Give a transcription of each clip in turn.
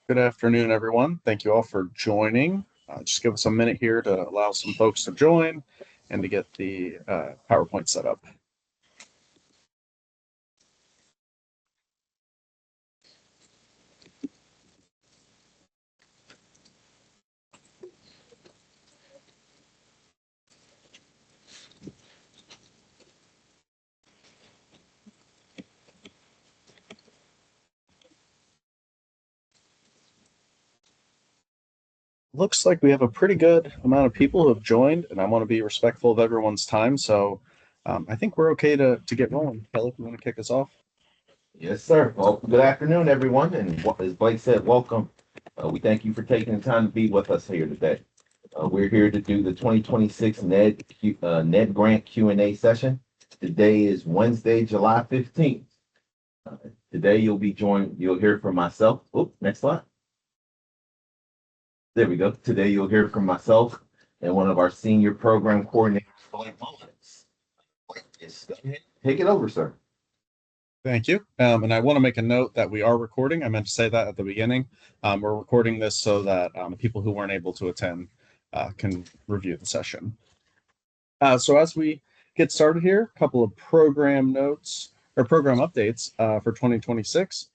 Good afternoon, everyone. Thank you all for joining. Just give us a minute here to allow some folks to join and to get the PowerPoint set up. Looks like we have a pretty good amount of people who have joined, and I want to be respectful of everyone's time. So I think we're okay to get rolling. Kelly, if you want to kick us off? Yes, sir. Well, good afternoon, everyone. And as Blake said, welcome. We thank you for taking the time to be with us here today. We're here to do the 2026 NED Grant Q&A session. Today is Wednesday, July 15th. Uh, Today you'll hear from myself. Oh, next slide. There we go. Today you'll hear from myself and one of our senior program coordinators, Blake Mullins. Blake, just go ahead. Take it over, sir. Thank you. And I want to make a note that we are recording. I meant to say that at the beginning. We're recording this so that people who weren't able to attend can review the session. So as we get started here, a couple of program notes or program updates for 2026.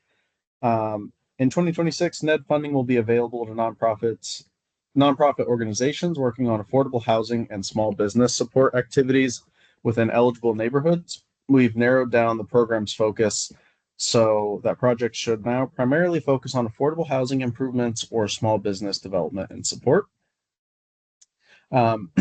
In 2026, NED funding will be available to nonprofit organizations working on affordable housing and small business support activities within eligible neighborhoods. We've narrowed down the program's focus so that projects should now primarily focus on affordable housing improvements or small business development and support. Um,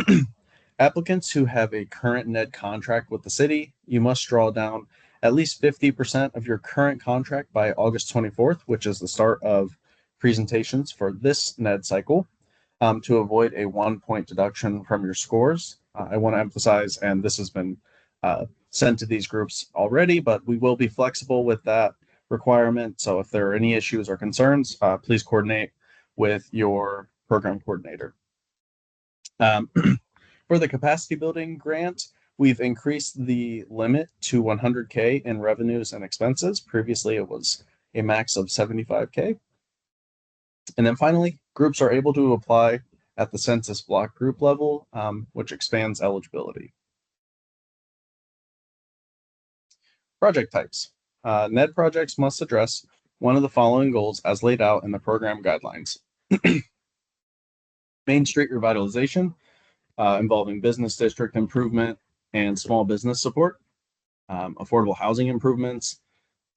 Applicants who have a current NED contract with the city, you must draw down at least 50% of your current contract by August 24th, which is the start of presentations for this NED cycle, to avoid a 1 point deduction from your scores. I want to emphasize, and this has been sent to these groups already, but we will be flexible with that requirement. So if there are any issues or concerns, please coordinate with your program coordinator. Um, For the capacity building grant, we've increased the limit to 100K in revenues and expenses. Previously, it was a max of 75K. And then finally, groups are able to apply at the census block group level, which expands eligibility. Project types. NED projects must address one of the following goals as laid out in the program guidelines. Main Street revitalization, involving business district improvement and small business support. Affordable housing improvements,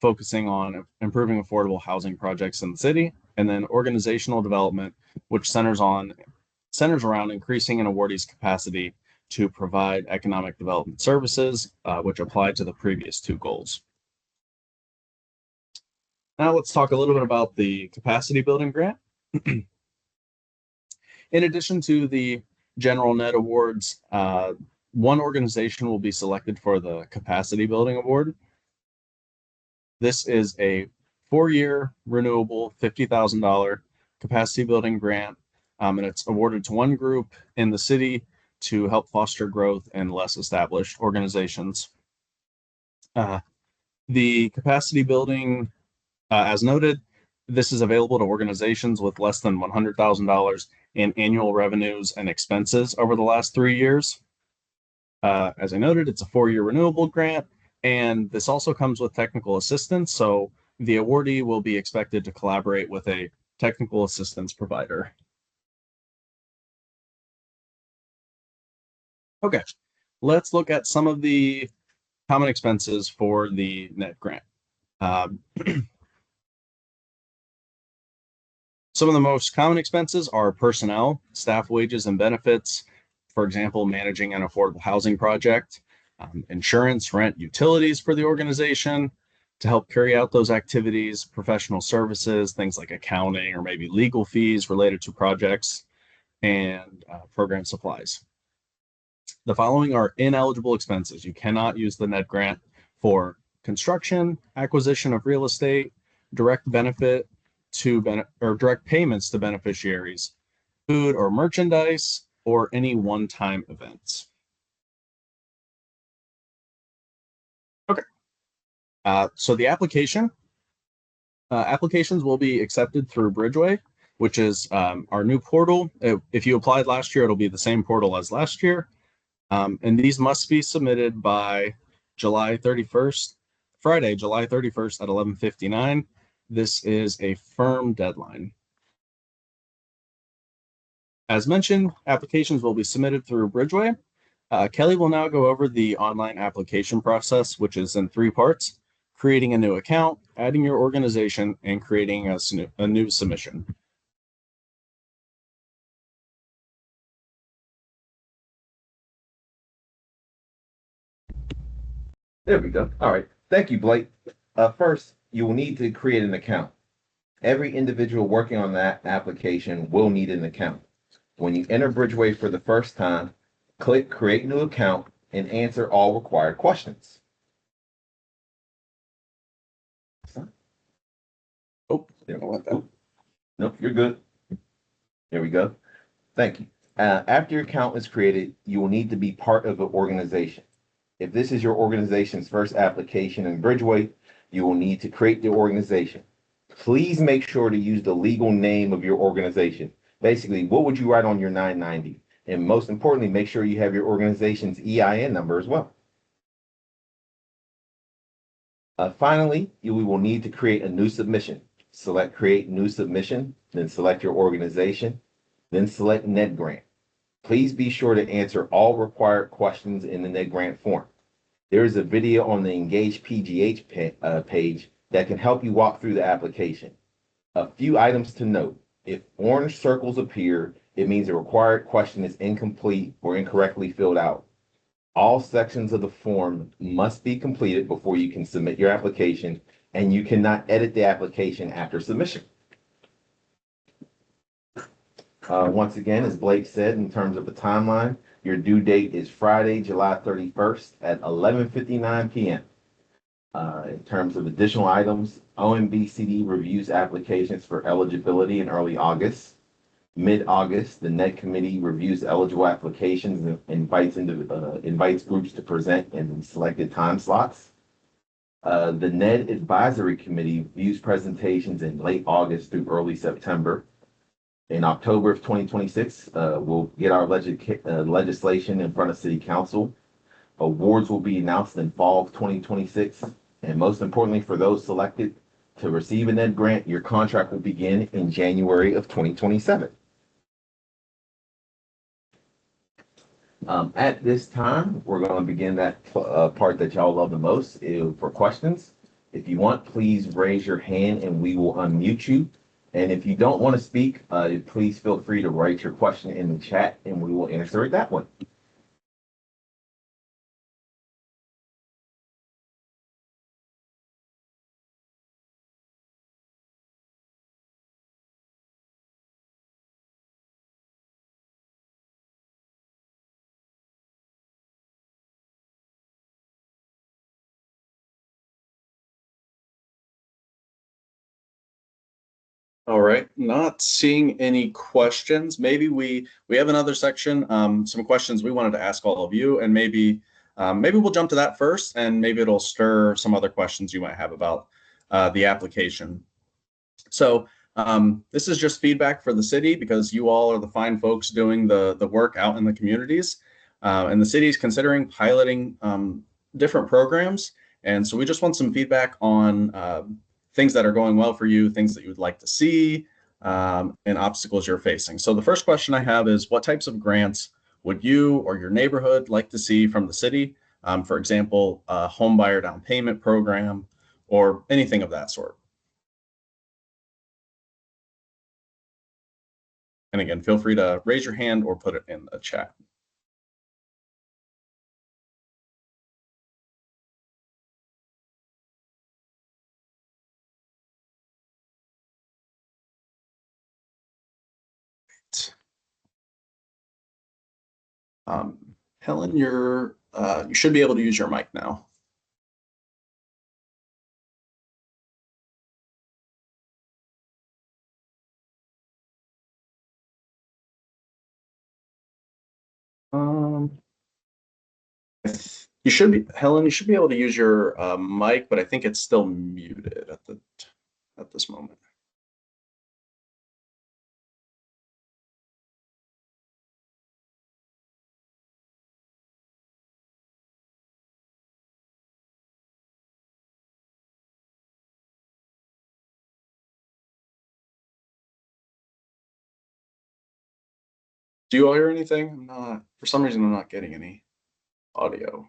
focusing on improving affordable housing projects in the city, and then organizational development, which centers around increasing an awardee's capacity to provide economic development services, which apply to the previous two goals. Now let's talk a little bit about the capacity building grant. In addition to the general NED awards, one organization will be selected for the capacity building award. This is a 4-year renewable $50,000 capacity building grant, and it's awarded to one group in the city to help foster growth in less established organizations. The capacity building, as noted, this is available to organizations with less than $100,000 in annual revenues and expenses over the last 3 years. As I noted, it's a 4-year renewable grant, and this also comes with technical assistance. So the awardee will be expected to collaborate with a technical assistance provider. Okay, let's look at some of the common expenses for the NED grant. Some of the most common expenses are personnel, staff wages and benefits, for example, managing an affordable housing project, insurance, rent, utilities for the organization to help carry out those activities, professional services, things like accounting or maybe legal fees related to projects, and program supplies. The following are ineligible expenses. You cannot use the NED grant for construction, acquisition of real estate, direct benefit or direct payments to beneficiaries, food or merchandise, or any one-time events. Okay. So the application Applications will be accepted through Bridgeway, which is our new portal. If you applied last year, it'll be the same portal as last year. And these must be submitted by July 31st, Friday, July 31st at 11:59. This is a firm deadline. As mentioned, applications will be submitted through Bridgeway. Kelly will now go over the online application process, which is in three parts: creating a new account, adding your organization, and creating a new submission. There we go. All right. Thank you, Blake. First, you will need to create an account. Every individual working on that application will need an account. When you enter Bridgeway for the first time, click Create New Account and answer all required questions. Oh, there we go. Nope, you're good. There we go. Thank you. After your account is created, you will need to be part of an organization. If this is your organization's first application in Bridgeway, you will need to create the organization. Please make sure to use the legal name of your organization. Basically, what would you write on your 990? And most importantly, make sure you have your organization's EIN number as well. Finally, we will need to create a new submission. Select Create New Submission, then select your organization, then select NED Grant. Please be sure to answer all required questions in the NED Grant form. There is a video on the Engage PGH page that can help you walk through the application. A few items to note. If orange circles appear, it means the required question is incomplete or incorrectly filled out. All sections of the form must be completed before you can submit your application, and you cannot edit the application after submission. Once again, as Blake said, in terms of the timeline, your due date is Friday, July 31st at 11:59 p.m. In terms of additional items, OMBCD reviews applications for eligibility in early August. Mid-August, the NED committee reviews eligible applications and invites groups to present in selected time slots. The NED advisory committee views presentations in late August through early September. In October of 2026, we'll get our legislation in front of City Council. Awards will be announced in fall of 2026. And most importantly, for those selected to receive a NED grant, your contract will begin in January of 2027. At this time, we're going to begin that part that y'all love the most for questions. If you want, please raise your hand and we will unmute you. And if you don't want to speak, please feel free to write your question in the chat and we will answer it that way. All right, not seeing any questions. Maybe we have another section, some questions we wanted to ask all of you, and maybe we'll jump to that first, and maybe it'll stir some other questions you might have about the application. So this is just feedback for the city because you all are the fine folks doing the work out in the communities, and the city is considering piloting different programs, and so we just want some feedback on things that are going well for you, things that you would like to see, and obstacles you're facing. So the first question I have is, what types of grants would you or your neighborhood like to see from the city? For example, a home buyer down payment program or anything of that sort. And again, feel free to raise your hand or put it in the chat. Helen, you should be able to use your mic now. Helen, you should be able to use your mic, but I think it's still muted at the at this moment. Do you all hear anything? I'm not, for some reason, I'm not getting any audio.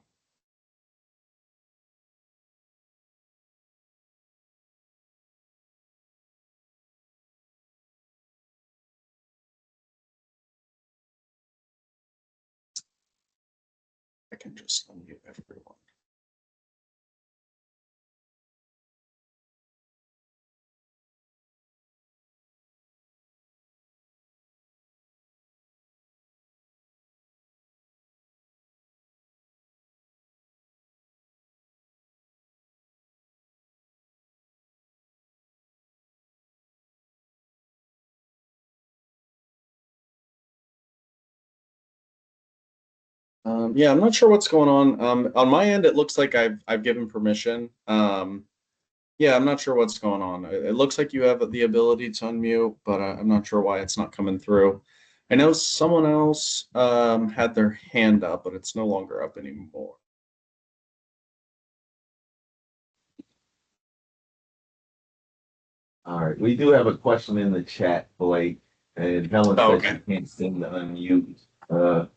I can just unmute everyone. Yeah, I'm not sure what's going on. On my end, it looks like I've given permission. Yeah, I'm not sure what's going on. It looks like you have the ability to unmute, but I'm not sure why it's not coming through. I know someone else had their hand up, but it's no longer up anymore. All right, we do have a question in the chat, Blake, and Helen said Okay. she can't seem to unmute.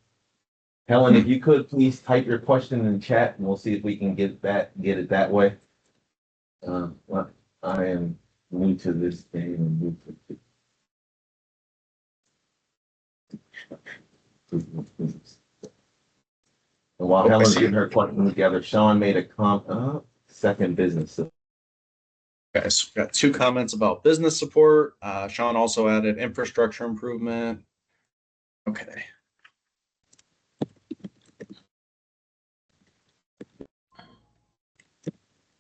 Helen, if you could please type your question in the chat, and we'll see if we can get it that way. Well, I am new to this game and new to. And while Oh, I Helen's see. getting her question together, Sean made a second business. Guys, got 2 comments about business support. Sean also added infrastructure improvement. Okay.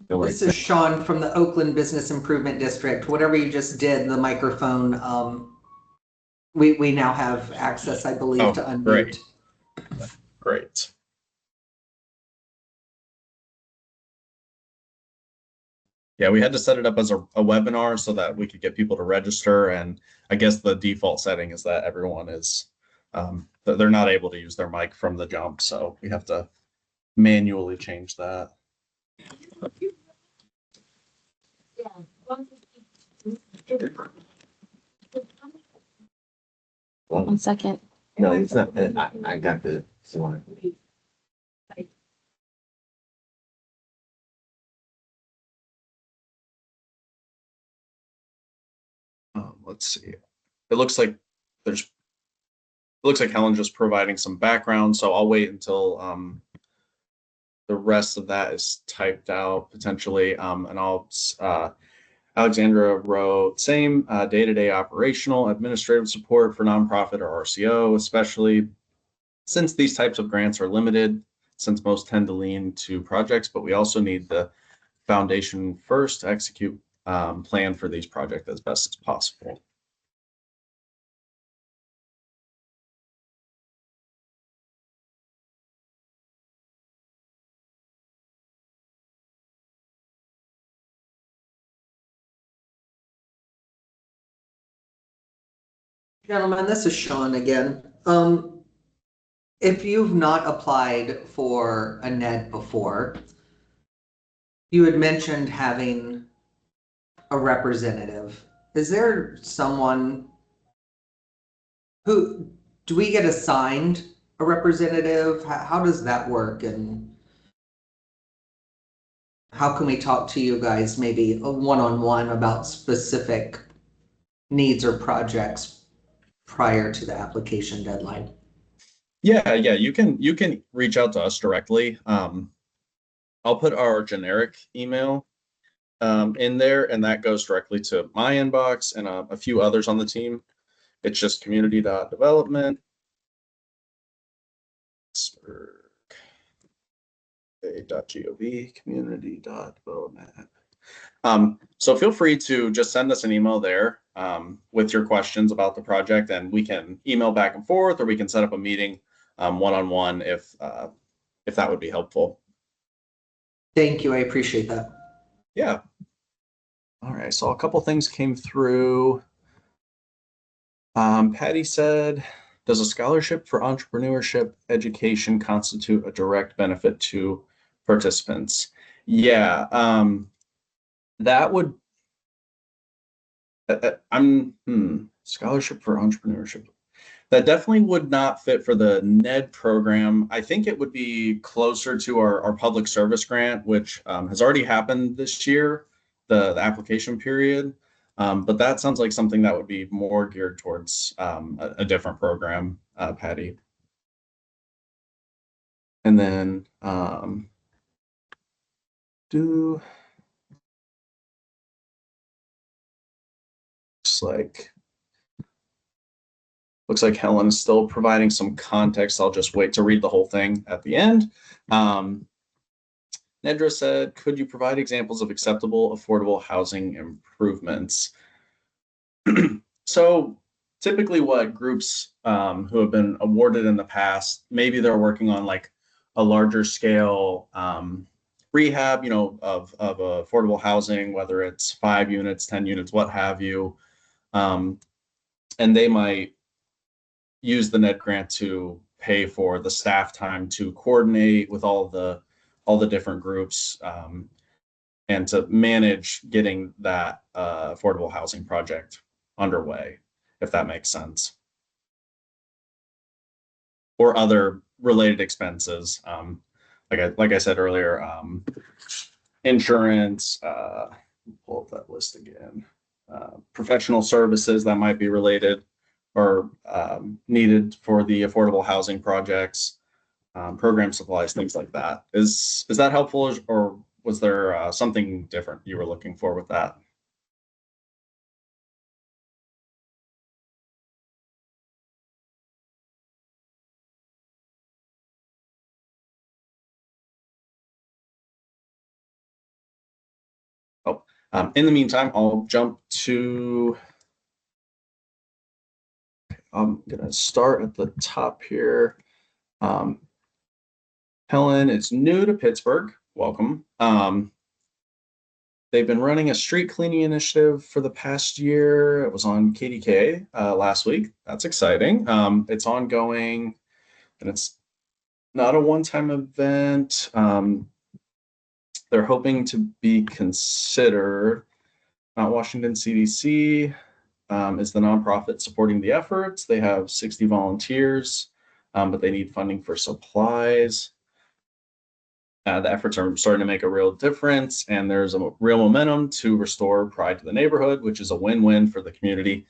This is Sean from the Oakland Business Improvement District. Whatever you just did, the microphone, we now have access, I believe, to unmute. Great. Great. Yeah, we had to set it up as a webinar so that we could get people to register. And I guess the default setting is that everyone is, they're not able to use their mic from the jump. So we have to manually change that. One second. No, it's not. I got the one. Let's see. It looks like Helen's just providing some background. So I'll wait until the rest of that is typed out potentially. And I'll Alexandra wrote, same day-to-day operational administrative support for nonprofit or RCO, especially since these types of grants are limited, since most tend to lean to projects, but we also need the foundation first to execute plan for these projects as best as possible. Gentlemen, this is Sean again. If you've not applied for a NED before, you had mentioned having a representative. Is there someone who, do we get assigned a representative? How does that work? And how can we talk to you guys maybe a one-on-one about specific needs or projects prior to the application deadline? Yeah, you can reach out to us directly. I'll put our generic email in there, and that goes directly to my inbox and a few others on the team. It's just community.development. .gov, community.development. So feel free to just send us an email there with your questions about the project, and we can email back and forth, or we can set up a meeting one-on-one if that would be helpful. Thank you. I appreciate that. Yeah. All right, so a couple things came through. Patty said, does a scholarship for entrepreneurship education constitute a direct benefit to participants? Yeah, that would, scholarship for entrepreneurship. That definitely would not fit for the NED program. I think it would be closer to our public service grant, which has already happened this year, the application period. But that sounds like something that would be more geared towards a different program, Patty. And then do looks like looks like Helen is still providing some context. I'll just wait to read the whole thing at the end. Nedra said, could you provide examples of acceptable, affordable housing improvements? So typically what groups who have been awarded in the past, maybe they're working on like a larger scale rehab, of affordable housing, whether it's 5 units, 10 units, what have you. And they might use the NED grant to pay for the staff time to coordinate with all the different groups, and to manage getting that affordable housing project underway, if that makes sense, or other related expenses. Like I said earlier, insurance. Pull up that list again. Professional services that might be related or needed for the affordable housing projects, program supplies, things like that. Is that helpful, or was there something different you were looking for with that? Oh, in the meantime, I'll jump to. I'm gonna start at the top here. Um, Helen is new to Pittsburgh. Welcome. They've been running a street cleaning initiative for the past year. It was on KDK last week. That's exciting. It's ongoing, and it's not a one-time event. They're hoping to be considered. Mount Washington CDC is the nonprofit supporting the efforts. They have 60 volunteers, but they need funding for supplies. The efforts are starting to make a real difference, and there's a real momentum to restore pride to the neighborhood, which is a win-win for the community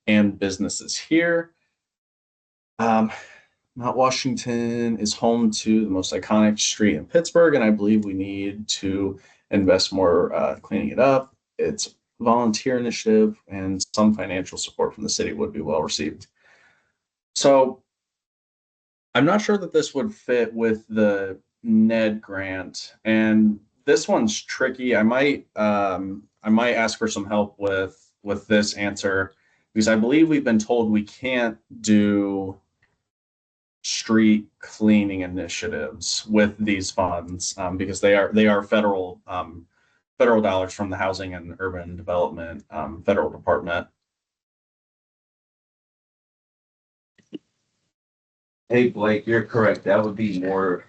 and businesses here. Mount Washington is home to the most iconic street in Pittsburgh, and I believe we need to invest more cleaning it up. It's a volunteer initiative, and some financial support from the city would be well received. So I'm not sure that this would fit with the NED grant, and this one's tricky. I might ask for some help with this answer, because I believe we've been told we can't do street cleaning initiatives with these funds, because they are federal dollars from the Housing and Urban Development federal department. Hey, Blake, you're correct. That would be more,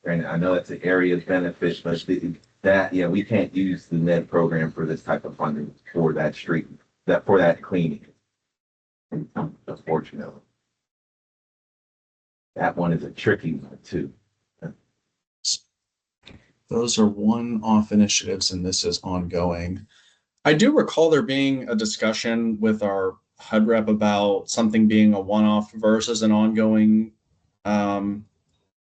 and I know that's an area of benefit, but yeah, we can't use the NED program for this type of funding for that street, for that cleaning. Unfortunately, that one is a tricky one too. Those are one-off initiatives, and this is ongoing. I do recall there being a discussion with our HUD rep about something being a one-off versus an ongoing um,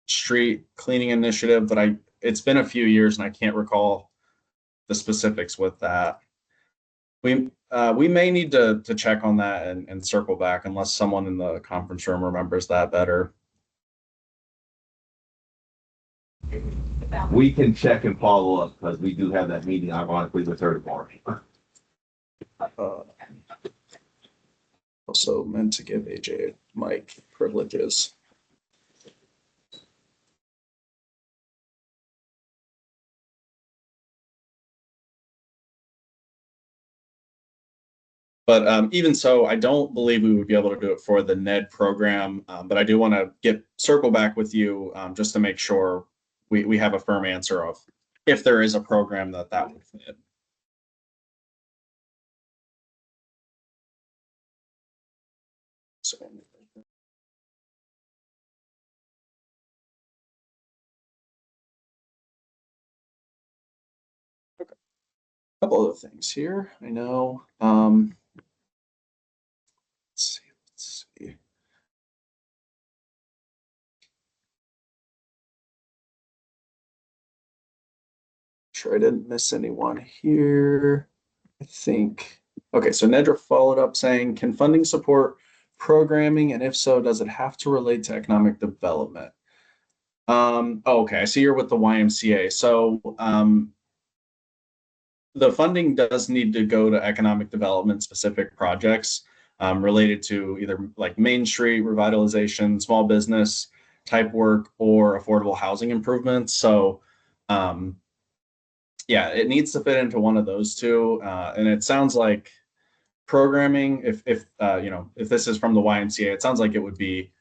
street cleaning initiative, but it's been a few years and I can't recall the specifics with that. We may need to check on that and circle back, unless someone in the conference room remembers that better. We can check and follow up because we do have that meeting ironically with her tomorrow. Uh, also meant to give AJ mic privileges. But even so, I don't believe we would be able to do it for the NED program. But I do want to circle back with you just to make sure we have a firm answer of if there is a program that would fit. So, okay. A couple other things here. I know. Let's see. Let's see. Sure, I didn't miss anyone here. I think. Okay, so Nedra followed up saying, can funding support programming? And if so, does it have to relate to economic development? Oh, okay, I see you're with the YMCA. So the funding does need to go to economic development specific projects related to either like Main Street revitalization, small business type work, or affordable housing improvements. So um, yeah, it needs to fit into one of those two. And it sounds like programming, if this is from the YMCA, it sounds like it would be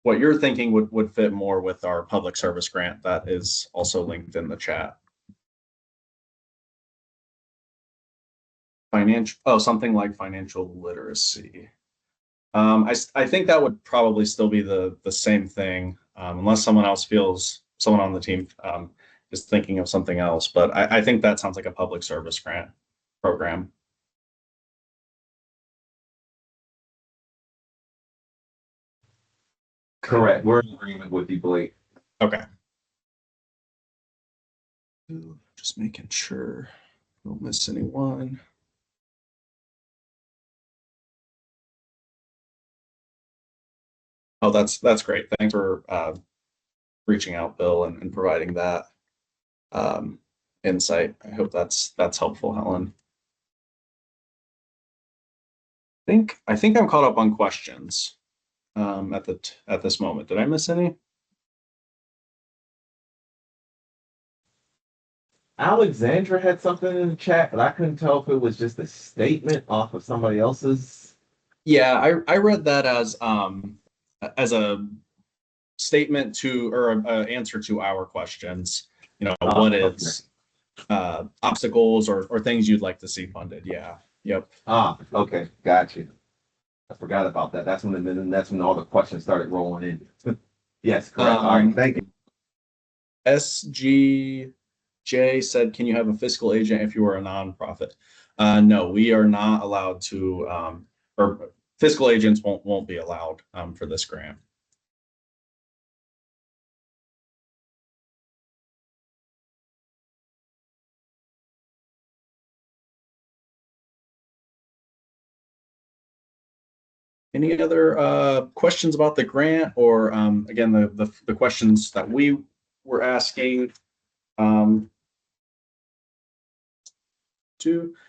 what you're thinking would fit more with our public service grant that is also linked in the chat. Something like financial literacy. I think that would probably still be the same thing, unless someone on the team is thinking of something else. But I think that sounds like a public service grant program. Correct. We're in agreement with you, Blake. Okay. Just making sure don't miss anyone. Oh, that's great. Thanks for reaching out, Bill, and providing that insight. I hope that's helpful, Helen. I think I'm caught up on questions at this moment. Did I miss any? Alexandra had something in the chat, but I couldn't tell if it was just a statement off of somebody else's. Yeah, I read that as a statement to or a answer to our questions. You know, what is obstacles or things you'd like to see funded? Yeah. Yep. Okay, got you. I forgot about that. That's when all the questions started rolling in. Yes, correct. All right, thank you. SGJ said, "Can you have a fiscal agent if you are a nonprofit?" No, we are not allowed to, or fiscal agents won't be allowed for this grant. Any other questions about the grant, or again the questions that we were asking?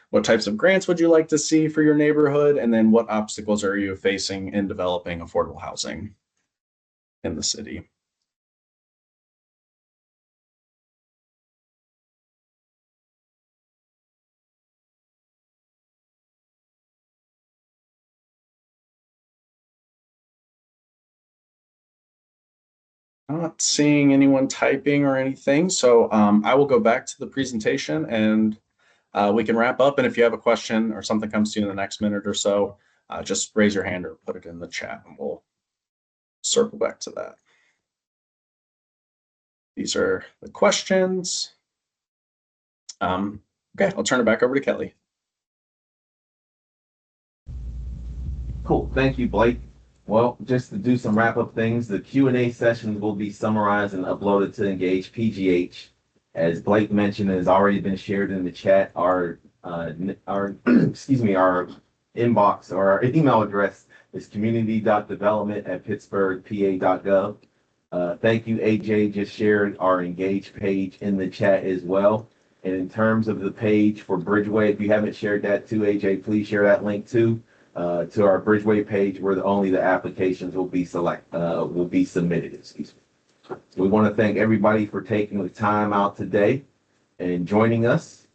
What types of grants would you like to see for your neighborhood, and then what obstacles are you facing in developing affordable housing in the city? Not seeing anyone typing or anything, so I will go back to the presentation and we can wrap up. And if you have a question or something comes to you in the next minute or so, just raise your hand or put it in the chat and we'll circle back to that. These are the questions. Okay, I'll turn it back over to Kelly. Cool. Thank you, Blake. Well, just to do some wrap up things, the Q&A sessions will be summarized and uploaded to Engage PGH. As Blake mentioned, it has already been shared in the chat. Our excuse me, our inbox or our email address is community.development@pittsburghpa.gov. Thank you, AJ. Just shared our Engage page in the chat as well. And in terms of the page for Bridgeway, if you haven't shared that too, AJ, please share that link too. To our Bridgeway page where only the applications will be submitted. Excuse me. We want to thank everybody for taking the time out today and joining us.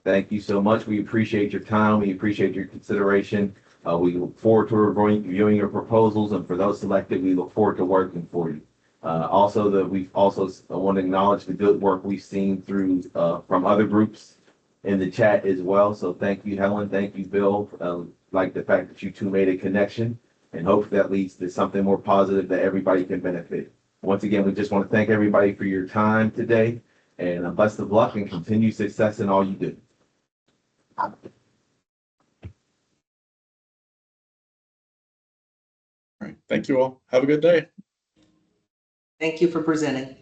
Thank you so much. We appreciate your time. We appreciate your consideration. We look forward to reviewing your proposals, and for those selected, we look forward to working for you. We've also want to acknowledge the good work we've seen through from other groups in the chat as well. So thank you, Helen. Thank you, Bill. Like the fact that you two made a connection, and hopefully that leads to something more positive that everybody can benefit. Once again, we just want to thank everybody for your time today, and best of luck and continued success in all you do. All right. Thank you all. Have a good day. Thank you for presenting.